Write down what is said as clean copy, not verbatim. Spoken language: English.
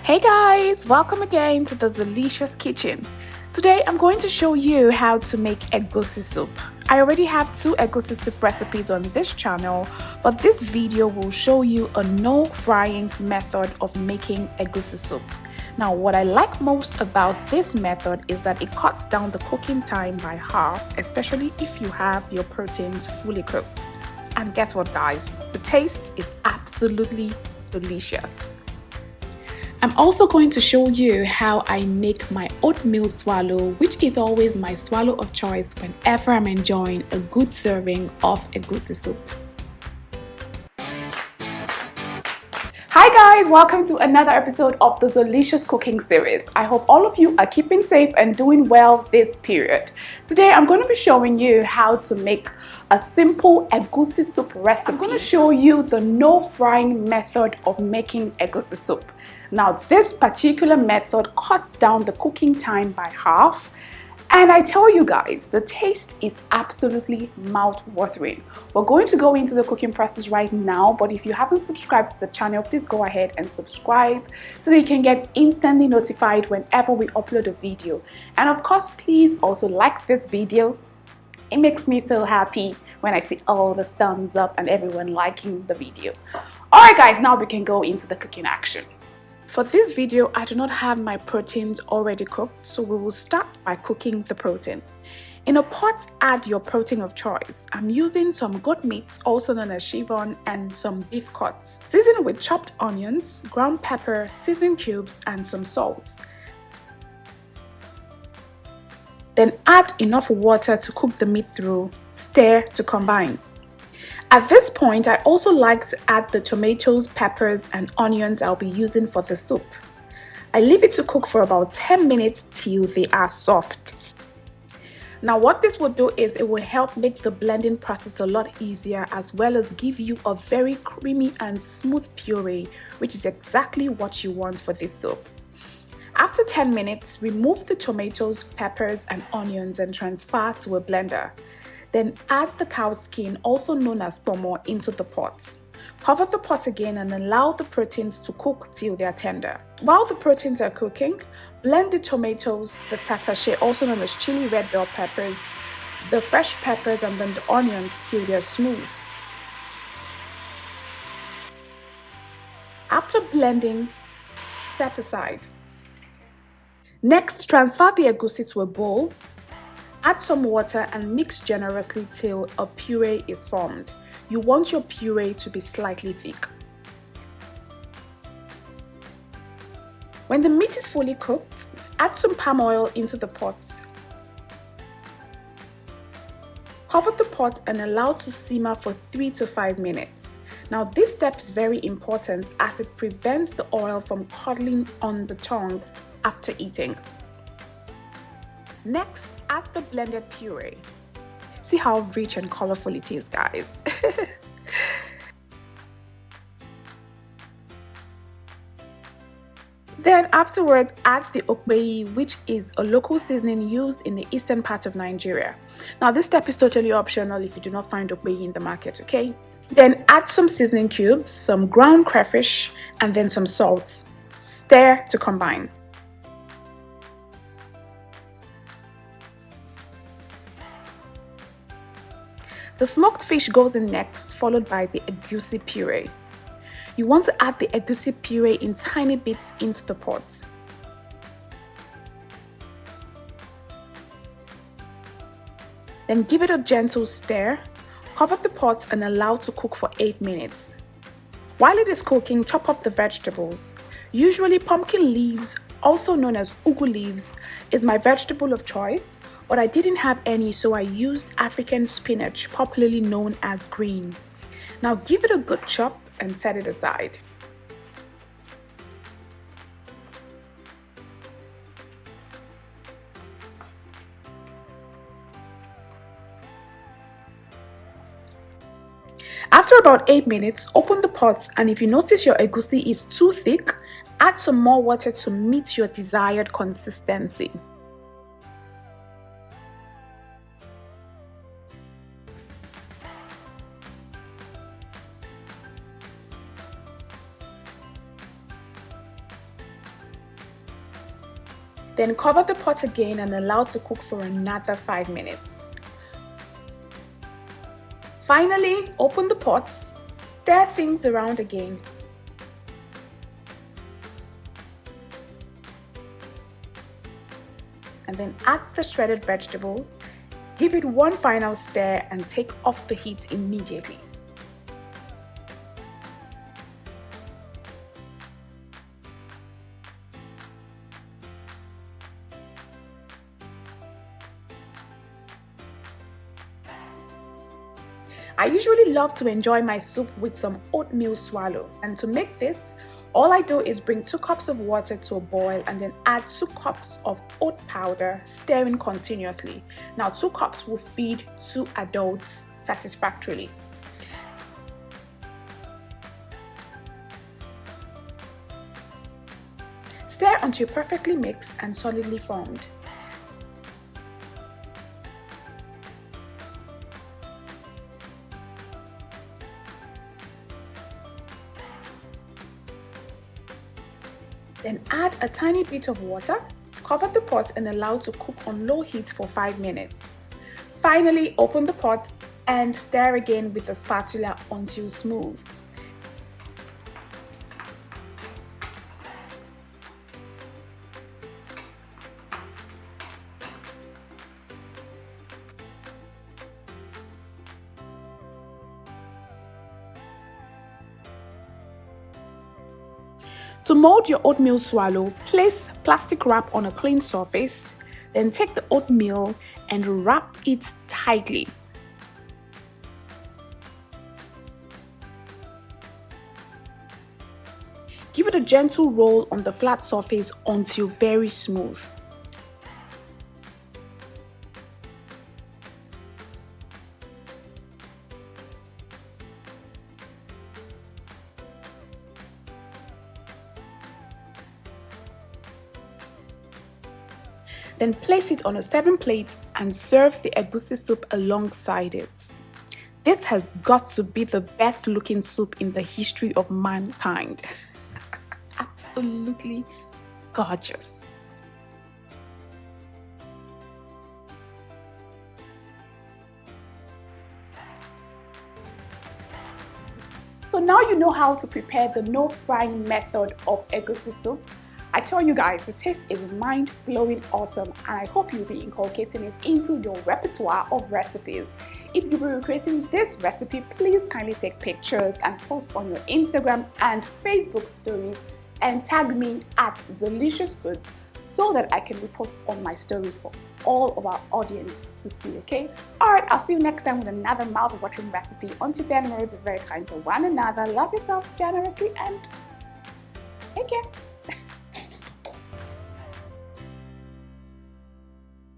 Hey guys, welcome again to the Zeelicious kitchen. Today I'm going to show you how to make egusi soup. I already have 2 egusi soup recipes on this channel, but this video will show you a no frying method of making egusi soup. Now what I like most about this method is that it cuts down the cooking time by half, especially if you have your proteins fully cooked. And guess what guys, the taste is absolutely delicious. I'm also going to show you how I make my oatmeal swallow, which is always my swallow of choice whenever I'm enjoying a good serving of egusi soup. Hi guys, welcome to another episode of the Zeelicious cooking series. I hope all of you are keeping safe and doing well this period. Today I'm going to be showing you how to make a simple egusi soup recipe. I'm going to show you the no frying method of making egusi soup. Now this particular method cuts down the cooking time by half, and I tell you guys, the taste is absolutely mouth-watering. We're going to go into the cooking process right now, but if you haven't subscribed to the channel, please go ahead and subscribe so that you can get instantly notified whenever we upload a video. And of course, please also like this video. It makes me so happy when I see all the thumbs up and everyone liking the video. Alright guys, now we can go into the cooking action. For this video, I do not have my proteins already cooked, so we will start by cooking the protein. In a pot, add your protein of choice. I'm using some goat meat, also known as Chevon, and some beef cuts. Season with chopped onions, ground pepper, seasoning cubes, and some salt. Then add enough water to cook the meat through. Stir to combine. At this point, I also like to add the tomatoes, peppers, and onions I'll be using for the soup. I leave it to cook for about 10 minutes till they are soft. Now what this will do is it will help make the blending process a lot easier, as well as give you a very creamy and smooth puree, which is exactly what you want for this soup. After 10 minutes, remove the tomatoes, peppers, and onions and transfer to a blender. Then add the cow skin, also known as pomo, into the pot. Cover the pot again and allow the proteins to cook till they are tender. While the proteins are cooking, blend the tomatoes, the tatashe, also known as chili red bell peppers, the fresh peppers, and then the onions till they are smooth. After blending, set aside. Next, transfer the egusi to a bowl. Add some water and mix generously till a puree is formed. You want your puree to be slightly thick. When the meat is fully cooked, add some palm oil into the pot. Cover the pot and allow to simmer for 3 to 5 minutes. Now this step is very important as it prevents the oil from curdling on the tongue after eating. Next, add the blended puree. See how rich and colorful it is, guys. Then afterwards, add the oatmeal, which is a local seasoning used in the eastern part of Nigeria. Now this step is totally optional if you do not find oatmeal in the market, okay? Then add some seasoning cubes, some ground crayfish, and then some salt. Stir to combine. The smoked fish goes in next, followed by the egusi puree. You want to add the egusi puree in tiny bits into the pot. Then give it a gentle stir. Cover the pot and allow to cook for 8 minutes. While it is cooking, chop up the vegetables. Usually pumpkin leaves, also known as ugu leaves, is my vegetable of choice. But I didn't have any, so I used African spinach, popularly known as green. Now give it a good chop and set it aside. After about 8 minutes, open the pot, and if you notice your egusi is too thick, add some more water to meet your desired consistency. Then cover the pot again and allow to cook for another 5 minutes. Finally, open the pot, stir things around again. And then add the shredded vegetables, give it one final stir and take off the heat immediately. I usually love to enjoy my soup with some oatmeal swallow, and to make this, all I do is bring 2 cups of water to a boil and then add 2 cups of oat powder, stirring continuously. Now 2 cups will feed 2 adults satisfactorily. Stir until perfectly mixed and solidly formed. Then add a tiny bit of water, cover the pot and allow to cook on low heat for 5 minutes. Finally, open the pot and stir again with a spatula until smooth. To mold your oatmeal swallow, place plastic wrap on a clean surface, then take the oatmeal and wrap it tightly. Give it a gentle roll on the flat surface until very smooth. Then place it on a serving plate and serve the egusi soup alongside it. This has got to be the best looking soup in the history of mankind. Absolutely gorgeous. So now you know how to prepare the no frying method of egusi soup. I tell you guys, the taste is mind-blowing awesome, and I hope you'll be inculcating it into your repertoire of recipes. If you will be creating this recipe, please kindly take pictures and post on your Instagram and Facebook stories and tag me at Zeelicious Foods so that I can repost on my stories for all of our audience to see, okay? Alright, I'll see you next time with another mouth-watering recipe. Until then, remember to be very kind to one another, love yourselves generously, and take care.